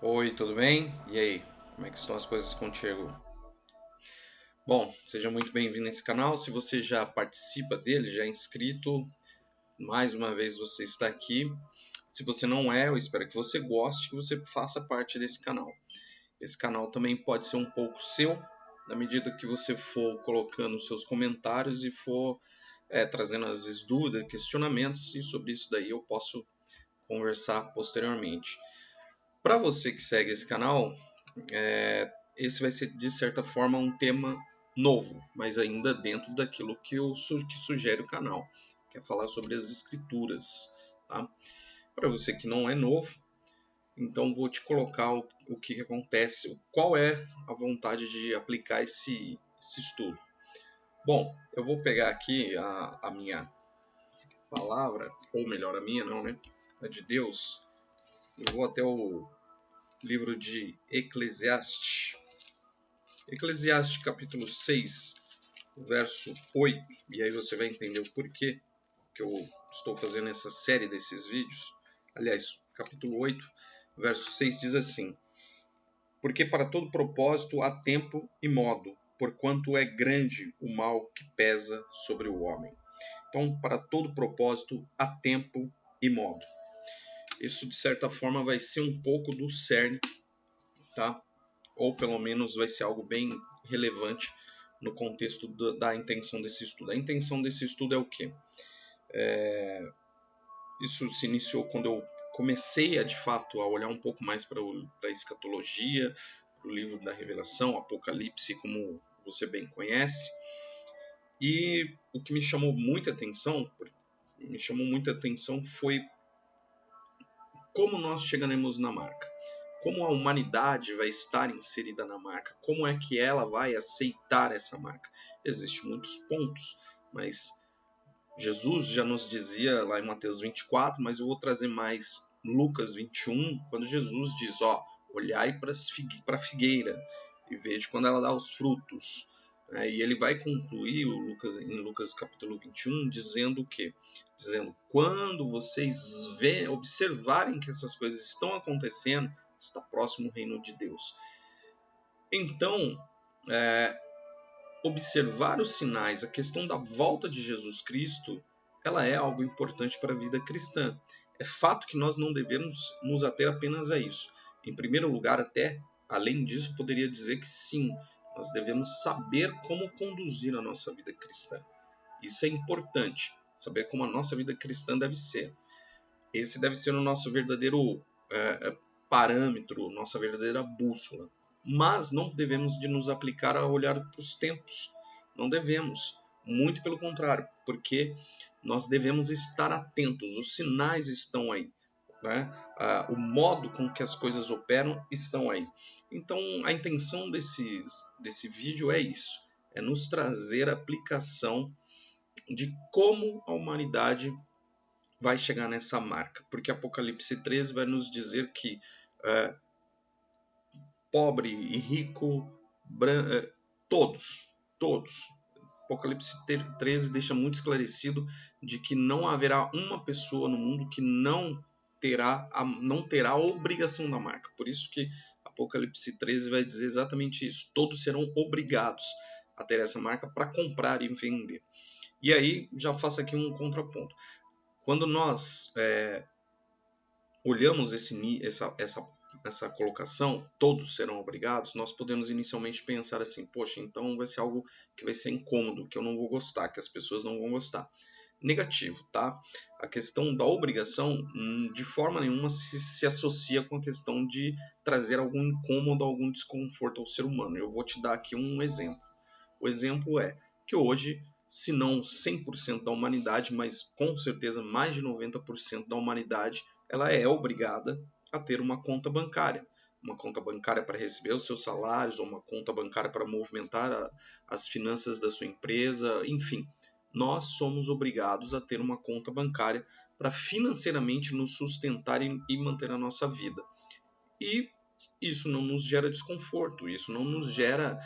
Oi, tudo bem? E aí, como é que estão as coisas contigo? Bom, seja muito bem-vindo a esse canal. Se você já participa dele, já é inscrito, mais uma vez você está aqui. Se você não é, eu espero que você goste, que você faça parte desse canal. Esse canal também pode ser um pouco seu, na medida que você for colocando seus comentários e for trazendo às vezes dúvidas, questionamentos, e sobre isso daí eu posso conversar posteriormente. Para você que segue esse canal, esse vai ser de certa forma um tema novo, mas ainda dentro daquilo que sugere o canal, que é falar sobre as escrituras. Tá? Para você que não é novo, então vou te colocar o que acontece, qual é a vontade de aplicar esse estudo. Bom, eu vou pegar aqui a minha palavra, ou melhor, a minha não, né? A de Deus. Eu vou até o livro de Eclesiastes. Eclesiastes capítulo 6, verso 8, e aí você vai entender o porquê que eu estou fazendo essa série desses vídeos. Aliás, capítulo 8, verso 6 diz assim: Porque para todo propósito há tempo e modo, porquanto é grande o mal que pesa sobre o homem. Então, para todo propósito há tempo e modo. Isso, de certa forma, vai ser um pouco do cerne, tá? Ou pelo menos vai ser algo bem relevante no contexto da intenção desse estudo. A intenção desse estudo é o quê? Isso se iniciou quando eu comecei de fato a olhar um pouco mais para a escatologia, para o livro da Revelação, Apocalipse, como você bem conhece. E o que me chamou muita atenção foi como nós chegaremos na marca. Como a humanidade vai estar inserida na marca? Como é que ela vai aceitar essa marca? Existem muitos pontos, mas Jesus já nos dizia lá em Mateus 24, mas eu vou trazer mais Lucas 21, quando Jesus diz, olhai para a figueira e veja quando ela dá os frutos. E ele vai concluir em Lucas capítulo 21 dizendo o quê? Dizendo, quando vocês observarem que essas coisas estão acontecendo, está próximo o reino de Deus. Então, observar os sinais, a questão da volta de Jesus Cristo, ela é algo importante para a vida cristã. É fato que nós não devemos nos ater apenas a isso. Em primeiro lugar, até além disso, poderia dizer que sim, nós devemos saber como conduzir a nossa vida cristã. Isso é importante, saber como a nossa vida cristã deve ser. Esse deve ser o nosso verdadeiro parâmetro, nossa verdadeira bússola. Mas não devemos de nos aplicar a olhar para os tempos. Não devemos. Muito pelo contrário, porque nós devemos estar atentos. Os sinais estão aí. Né? O modo com que as coisas operam estão aí. Então, a intenção desse vídeo é isso. É nos trazer a aplicação de como a humanidade vai chegar nessa marca, porque Apocalipse 13 vai nos dizer que pobre e rico, todos. Apocalipse 13 deixa muito esclarecido de que não haverá uma pessoa no mundo que não terá a obrigação da marca. Por isso que Apocalipse 13 vai dizer exatamente isso. Todos serão obrigados a ter essa marca para comprar e vender. E aí já faço aqui um contraponto. Quando nós olhamos essa colocação, todos serão obrigados, nós podemos inicialmente pensar assim, poxa, então vai ser algo que vai ser incômodo, que eu não vou gostar, que as pessoas não vão gostar. Negativo, tá? A questão da obrigação de forma nenhuma se associa com a questão de trazer algum incômodo, algum desconforto ao ser humano. Eu vou te dar aqui um exemplo. O exemplo é que hoje, se não 100% da humanidade, mas com certeza mais de 90% da humanidade, ela é obrigada a ter uma conta bancária. Uma conta bancária para receber os seus salários, ou uma conta bancária para movimentar as finanças da sua empresa, enfim. Nós somos obrigados a ter uma conta bancária para financeiramente nos sustentar e manter a nossa vida. E isso não nos gera desconforto, isso não nos gera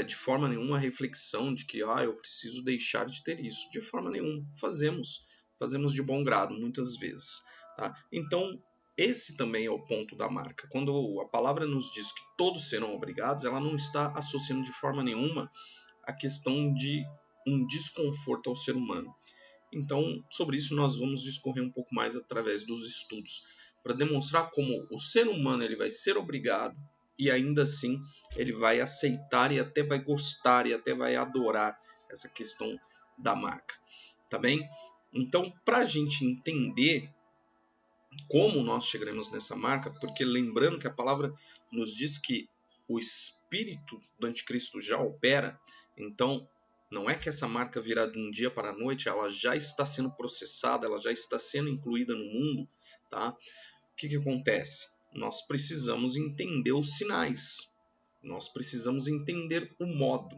de forma nenhuma reflexão de que eu preciso deixar de ter isso. De forma nenhuma, fazemos de bom grado muitas vezes. Tá? Então, esse também é o ponto da marca. Quando a palavra nos diz que todos serão obrigados, ela não está associando de forma nenhuma a questão de um desconforto ao ser humano. Então, sobre isso nós vamos discorrer um pouco mais através dos estudos, para demonstrar como o ser humano ele vai ser obrigado e ainda assim ele vai aceitar e até vai gostar e até vai adorar essa questão da marca, tá bem? Então, para a gente entender como nós chegaremos nessa marca, porque lembrando que a palavra nos diz que o espírito do anticristo já opera, então não é que essa marca virá de um dia para a noite, ela já está sendo processada, ela já está sendo incluída no mundo, tá? O que acontece? Nós precisamos entender os sinais, nós precisamos entender o modo.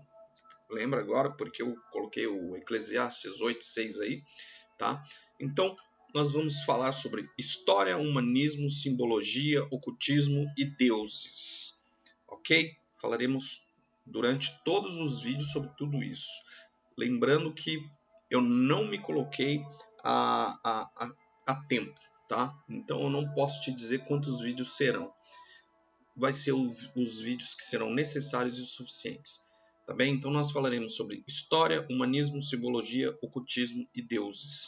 Lembra agora, porque eu coloquei o Eclesiastes 8:6 aí, tá? Então, nós vamos falar sobre história, humanismo, simbologia, ocultismo e deuses, ok? Falaremos durante todos os vídeos sobre tudo isso. Lembrando que eu não me coloquei a tempo, tá? Então eu não posso te dizer quantos vídeos serão. Vai ser os vídeos que serão necessários e suficientes, tá bem? Então nós falaremos sobre história, humanismo, simbologia, ocultismo e deuses.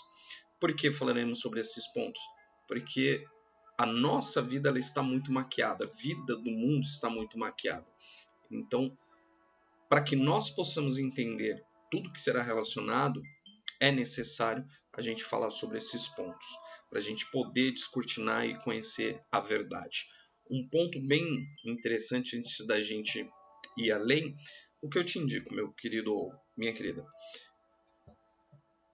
Por que falaremos sobre esses pontos? Porque a nossa vida ela está muito maquiada, a vida do mundo está muito maquiada. Então, para que nós possamos entender tudo que será relacionado, é necessário a gente falar sobre esses pontos, para a gente poder descortinar e conhecer a verdade. Um ponto bem interessante antes da gente ir além, o que eu te indico, meu querido, minha querida.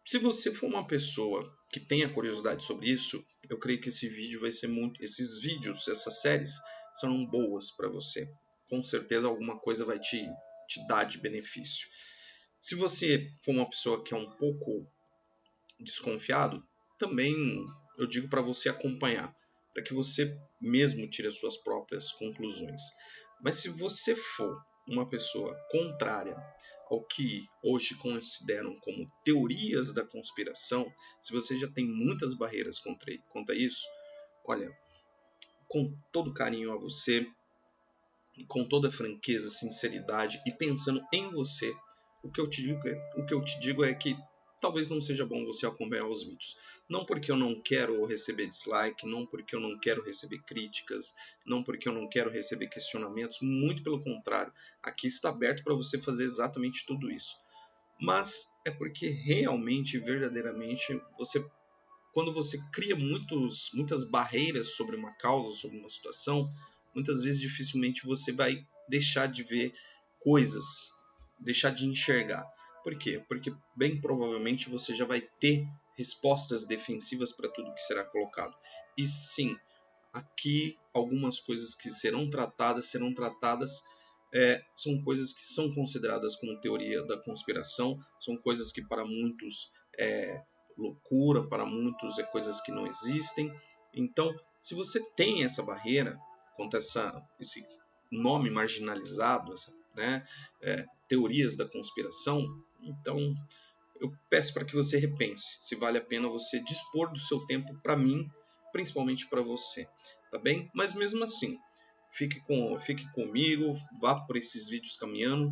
Se você for uma pessoa que tenha curiosidade sobre isso, eu creio que esse vídeo vai ser muito, esses vídeos, essas séries serão boas para você. Com certeza alguma coisa vai te dar de benefício. Se você for uma pessoa que é um pouco desconfiado, também eu digo para você acompanhar, para que você mesmo tire as suas próprias conclusões. Mas se você for uma pessoa contrária ao que hoje consideram como teorias da conspiração, se você já tem muitas barreiras contra isso, olha, com todo carinho a você, com toda franqueza, sinceridade e pensando em você, o que eu te digo é que talvez não seja bom você acompanhar os vídeos. Não porque eu não quero receber dislike, não porque eu não quero receber críticas, não porque eu não quero receber questionamentos, muito pelo contrário. Aqui está aberto para você fazer exatamente tudo isso. Mas é porque realmente, verdadeiramente, quando você cria muitas barreiras sobre uma causa, sobre uma situação, muitas vezes dificilmente você vai deixar de ver coisas, deixar de enxergar. Por quê? Porque bem provavelmente você já vai ter respostas defensivas para tudo que será colocado. E sim, aqui algumas coisas que serão tratadas são coisas que são consideradas como teoria da conspiração, são coisas que para muitos loucura, para muitos é coisas que não existem. Então, se você tem essa barreira contra esse nome marginalizado, teorias da conspiração, então eu peço para que você repense se vale a pena você dispor do seu tempo para mim, principalmente para você, tá bem? Mas mesmo assim, fique comigo, vá por esses vídeos caminhando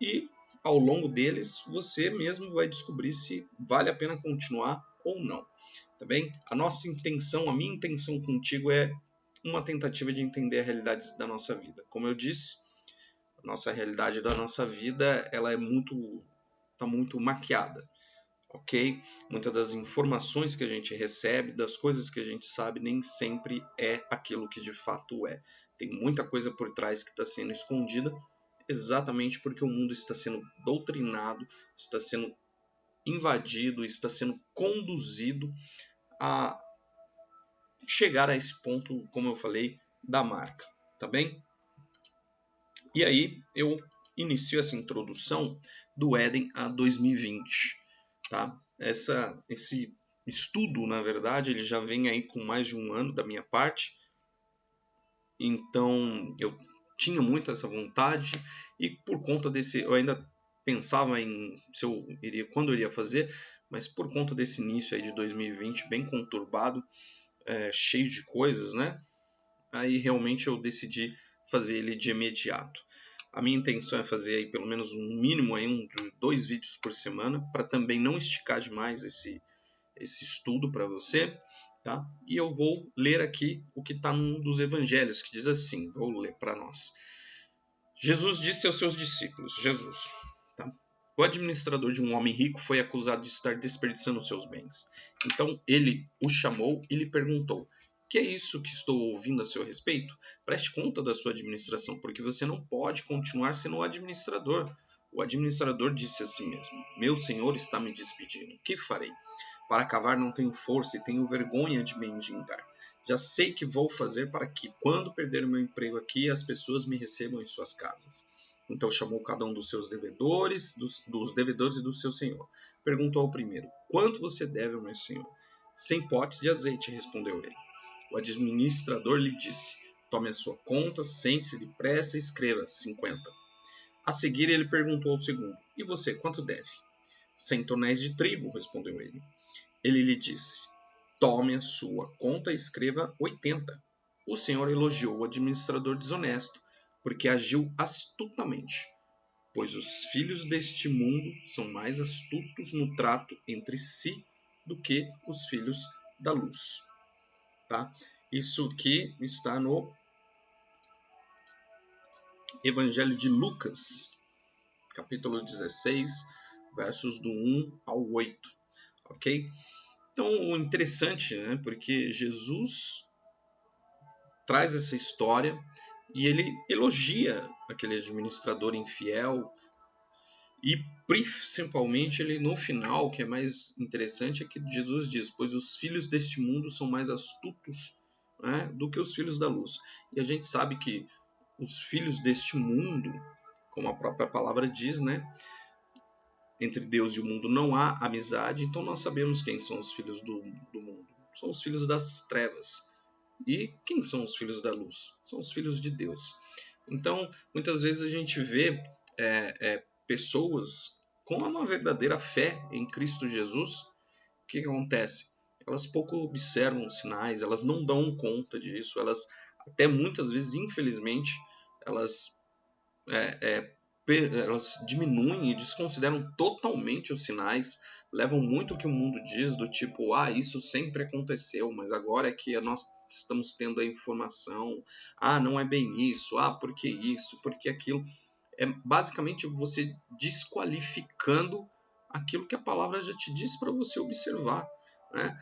e ao longo deles você mesmo vai descobrir se vale a pena continuar ou não, tá bem? A minha intenção contigo é uma tentativa de entender a realidade da nossa vida. Como eu disse, a nossa realidade da nossa vida ela está muito maquiada, ok? Muitas das informações que a gente recebe, das coisas que a gente sabe, nem sempre é aquilo que de fato é. Tem muita coisa por trás que está sendo escondida, exatamente porque o mundo está sendo doutrinado, está sendo invadido, está sendo conduzido a chegar a esse ponto, como eu falei, da marca, tá bem? E aí eu inicio essa introdução do Éden a 2020, tá? Esse estudo, na verdade, ele já vem aí com mais de um ano da minha parte, então eu tinha muito essa vontade e por conta desse, eu ainda pensava em quando eu iria fazer, mas por conta desse início aí de 2020 bem conturbado, cheio de coisas, né? Aí realmente eu decidi fazer ele de imediato. A minha intenção é fazer aí pelo menos um mínimo aí, 2 vídeos por semana, para também não esticar demais esse estudo para você, tá? E eu vou ler aqui o que está num dos evangelhos, que diz assim, vou ler para nós. Jesus disse aos seus discípulos, tá? O administrador de um homem rico foi acusado de estar desperdiçando seus bens. Então ele o chamou e lhe perguntou, que é isso que estou ouvindo a seu respeito? Preste conta da sua administração, porque você não pode continuar sendo o administrador. O administrador disse a si mesmo, meu senhor está me despedindo, o que farei? Para cavar não tenho força e tenho vergonha de mendigar. Já sei que vou fazer para que, quando perder o meu emprego aqui, as pessoas me recebam em suas casas. Então chamou cada um dos seus devedores, dos devedores do seu senhor. Perguntou ao primeiro, quanto você deve ao meu senhor? 100 potes de azeite, respondeu ele. O administrador lhe disse, tome a sua conta, sente-se depressa e escreva 50. A seguir ele perguntou ao segundo, e você, quanto deve? 100 tonéis de trigo, respondeu ele. Ele lhe disse, tome a sua conta e escreva 80. O senhor elogiou o administrador desonesto, porque agiu astutamente, pois os filhos deste mundo são mais astutos no trato entre si do que os filhos da luz. Tá? Isso aqui está no Evangelho de Lucas, capítulo 16, versos do 1 ao 8. Ok? Então, o interessante, né, porque Jesus traz essa história e ele elogia aquele administrador infiel e principalmente ele no final, o que é mais interessante é que Jesus diz, pois os filhos deste mundo são mais astutos, né, do que os filhos da luz. E a gente sabe que os filhos deste mundo, como a própria palavra diz, né, entre Deus e o mundo não há amizade, então nós sabemos quem são os filhos do mundo. São os filhos das trevas. E quem são os filhos da luz? São os filhos de Deus. Então, muitas vezes a gente vê pessoas com uma verdadeira fé em Cristo Jesus. O que acontece? Elas pouco observam os sinais, elas não dão conta disso, elas até muitas vezes, infelizmente, elas diminuem e desconsideram totalmente os sinais, levam muito o que o mundo diz, do tipo, isso sempre aconteceu, mas agora é que nós estamos tendo a informação, não é bem isso, por que isso, por que aquilo. É basicamente você desqualificando aquilo que a palavra já te diz para você observar, né?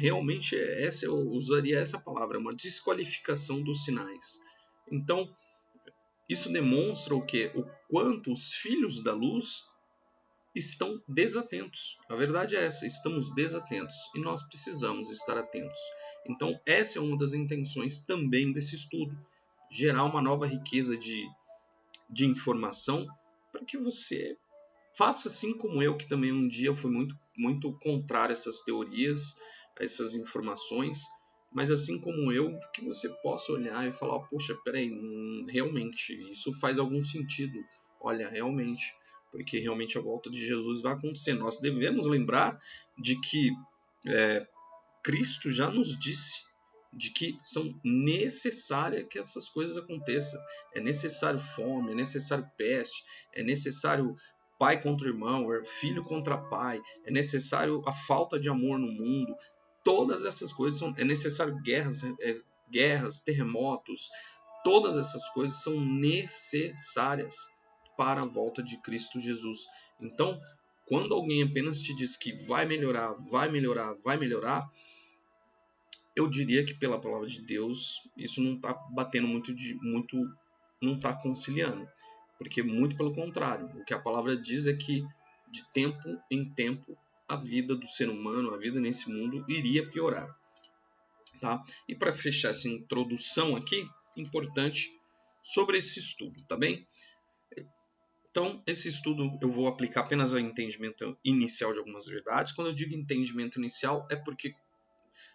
Realmente, eu usaria essa palavra, uma desqualificação dos sinais. Então, isso demonstra o quê? O quanto os filhos da luz estão desatentos. A verdade é essa, estamos desatentos e nós precisamos estar atentos. Então, essa é uma das intenções também desse estudo, gerar uma nova riqueza de informação para que você faça assim como eu, que também um dia fui muito contrário a essas teorias, a essas informações, mas assim como eu, que você possa olhar e falar, poxa, peraí, realmente, isso faz algum sentido. Olha, realmente, porque realmente a volta de Jesus vai acontecer. Nós devemos lembrar de que Cristo já nos disse de que são necessárias que essas coisas aconteçam. É necessário fome, é necessário peste, é necessário pai contra irmão, filho contra pai, é necessário a falta de amor no mundo. Todas essas coisas é necessário guerras, terremotos. Todas essas coisas são necessárias para a volta de Cristo Jesus. Então, quando alguém apenas te diz que vai melhorar, vai melhorar, vai melhorar, eu diria que pela palavra de Deus isso não está batendo muito, não está conciliando, porque muito pelo contrário, o que a palavra diz é que de tempo em tempo a vida do ser humano, a vida nesse mundo iria piorar, tá? E para fechar essa introdução aqui, importante sobre esse estudo, tá bem? Então, esse estudo eu vou aplicar apenas ao entendimento inicial de algumas verdades. Quando eu digo entendimento inicial, é porque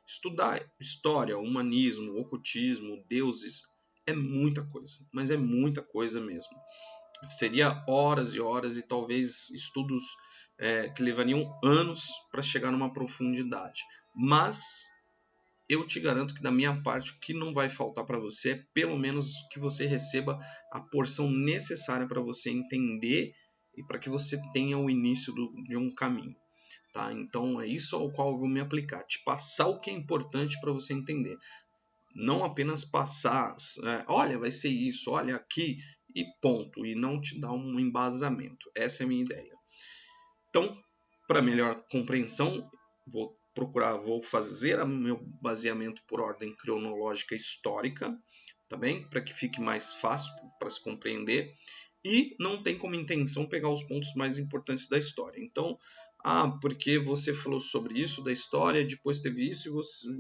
estudar história, humanismo, ocultismo, deuses, é muita coisa, mas é muita coisa mesmo. Seria horas e horas e talvez estudos que levariam anos para chegar numa profundidade. Mas eu te garanto que da minha parte o que não vai faltar para você é pelo menos que você receba a porção necessária para você entender e para que você tenha o início de um caminho. Tá? Então é isso ao qual eu vou me aplicar, te passar o que é importante para você entender. Não apenas passar, olha, vai ser isso, olha aqui e ponto, e não te dar um embasamento. Essa é a minha ideia. Então, para melhor compreensão, vou fazer o meu baseamento por ordem cronológica histórica, tá bem? Para que fique mais fácil para se compreender. E não tem como intenção pegar os pontos mais importantes da história. Então, porque você falou sobre isso da história, depois teve isso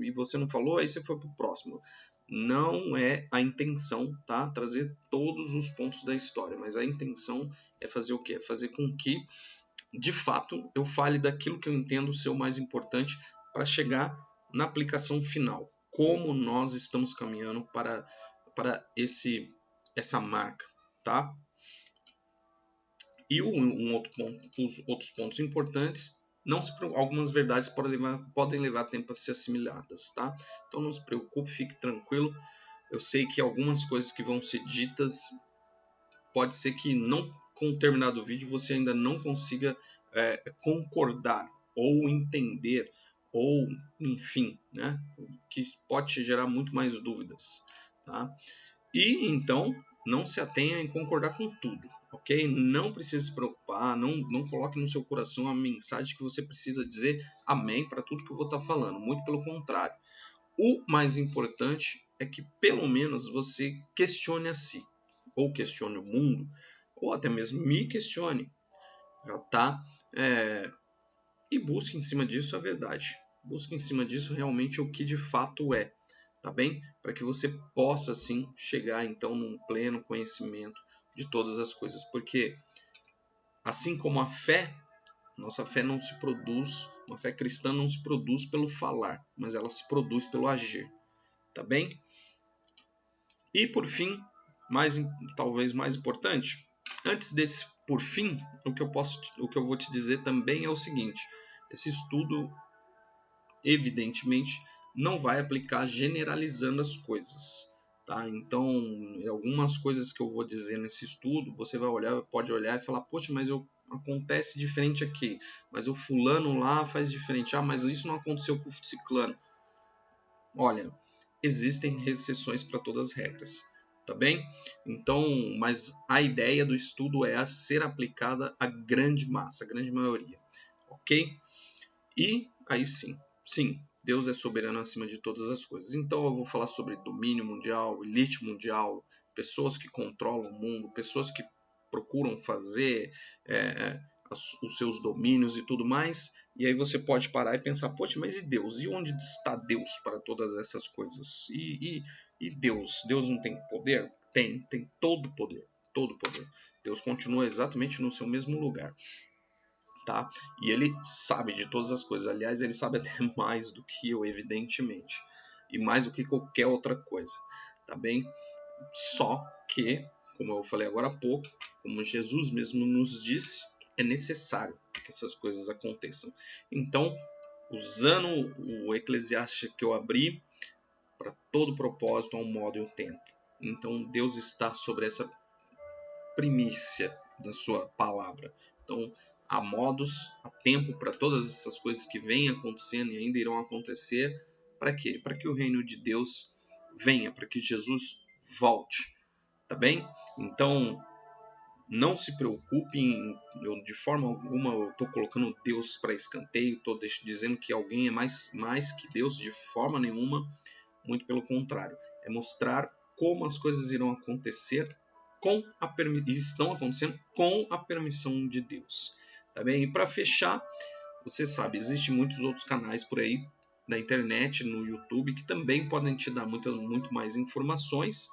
e você não falou, aí você foi para o próximo. Não é a intenção, tá? Trazer todos os pontos da história, mas a intenção é fazer o quê? Fazer com que, de fato, eu fale daquilo que eu entendo ser o mais importante para chegar na aplicação final. Como nós estamos caminhando para essa marca, tá? E os outros pontos importantes, algumas verdades podem levar tempo a ser assimiladas, tá? Então não se preocupe, fique tranquilo. Eu sei que algumas coisas que vão ser ditas, pode ser que não com o terminado vídeo você ainda não consiga concordar ou entender, ou enfim, né? Que pode te gerar muito mais dúvidas, tá? E então não se atenha em concordar com tudo, ok? Não precisa se preocupar, não coloque no seu coração a mensagem que você precisa dizer amém para tudo que eu vou estar falando, muito pelo contrário. O mais importante é que pelo menos você questione a si, ou questione o mundo, ou até mesmo me questione, tá? E busque em cima disso a verdade. Busque em cima disso realmente o que de fato é, tá bem? Para que você possa, assim, chegar, então, num pleno conhecimento de todas as coisas. Porque, assim como a fé, nossa fé não se produz, uma fé cristã não se produz pelo falar, mas ela se produz pelo agir, tá bem? E, por fim, talvez mais importante, antes desse por fim, o que eu vou te dizer também é o seguinte: esse estudo, evidentemente, não vai aplicar generalizando as coisas, tá? Então, algumas coisas que eu vou dizer nesse estudo, você pode olhar e falar, poxa, mas acontece diferente aqui, mas o fulano lá faz diferente, mas isso não aconteceu com o ciclano. Olha, existem exceções para todas as regras, tá bem? Então, mas a ideia do estudo é ser aplicada à grande massa, à grande maioria, ok? E aí sim, Deus é soberano acima de todas as coisas. Então eu vou falar sobre domínio mundial, elite mundial, pessoas que controlam o mundo, pessoas que procuram fazer os seus domínios e tudo mais. E aí você pode parar e pensar, poxa, mas e Deus? E onde está Deus para todas essas coisas? E Deus? Deus não tem poder? Tem todo o poder, todo o poder. Deus continua exatamente no seu mesmo lugar. Tá? E ele sabe de todas as coisas. Aliás, ele sabe até mais do que eu, evidentemente. E mais do que qualquer outra coisa. Tá bem? Só que, como eu falei agora há pouco, como Jesus mesmo nos disse, é necessário que essas coisas aconteçam. Então, usando o Eclesiastes que eu abri, para todo propósito há um modo e um tempo. Então, Deus está sobre essa primícia da sua palavra. Então, há modos, há tempo para todas essas coisas que vêm acontecendo e ainda irão acontecer. Para quê? Para que o reino de Deus venha, para que Jesus volte. Tá bem? Então, não se preocupem, eu de forma alguma eu estou colocando Deus para escanteio, estou dizendo que alguém é mais que Deus, de forma nenhuma, muito pelo contrário. É mostrar como as coisas irão acontecer e estão acontecendo com a permissão de Deus. Tá bem? E para fechar, você sabe, existem muitos outros canais por aí na internet, no YouTube, que também podem te dar muito mais informações,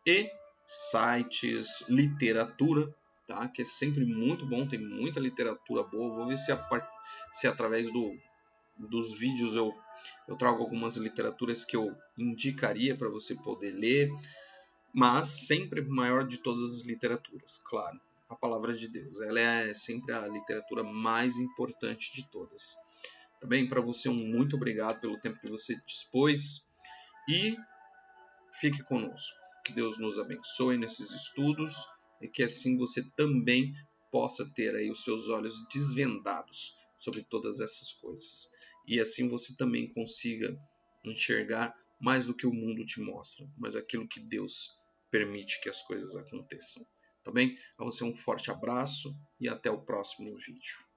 e sites, literatura, tá? Que é sempre muito bom, tem muita literatura boa. Vou ver se através dos vídeos eu trago algumas literaturas que eu indicaria para você poder ler, mas sempre maior de todas as literaturas, claro. A palavra de Deus, ela é sempre a literatura mais importante de todas, Tá bem? Para você, muito obrigado pelo tempo que você dispôs e fique conosco. Que Deus nos abençoe nesses estudos e que assim você também possa ter aí os seus olhos desvendados sobre todas essas coisas. E assim você também consiga enxergar mais do que o mundo te mostra, mas aquilo que Deus permite que as coisas aconteçam. Tá bem? A você um forte abraço e até o próximo vídeo.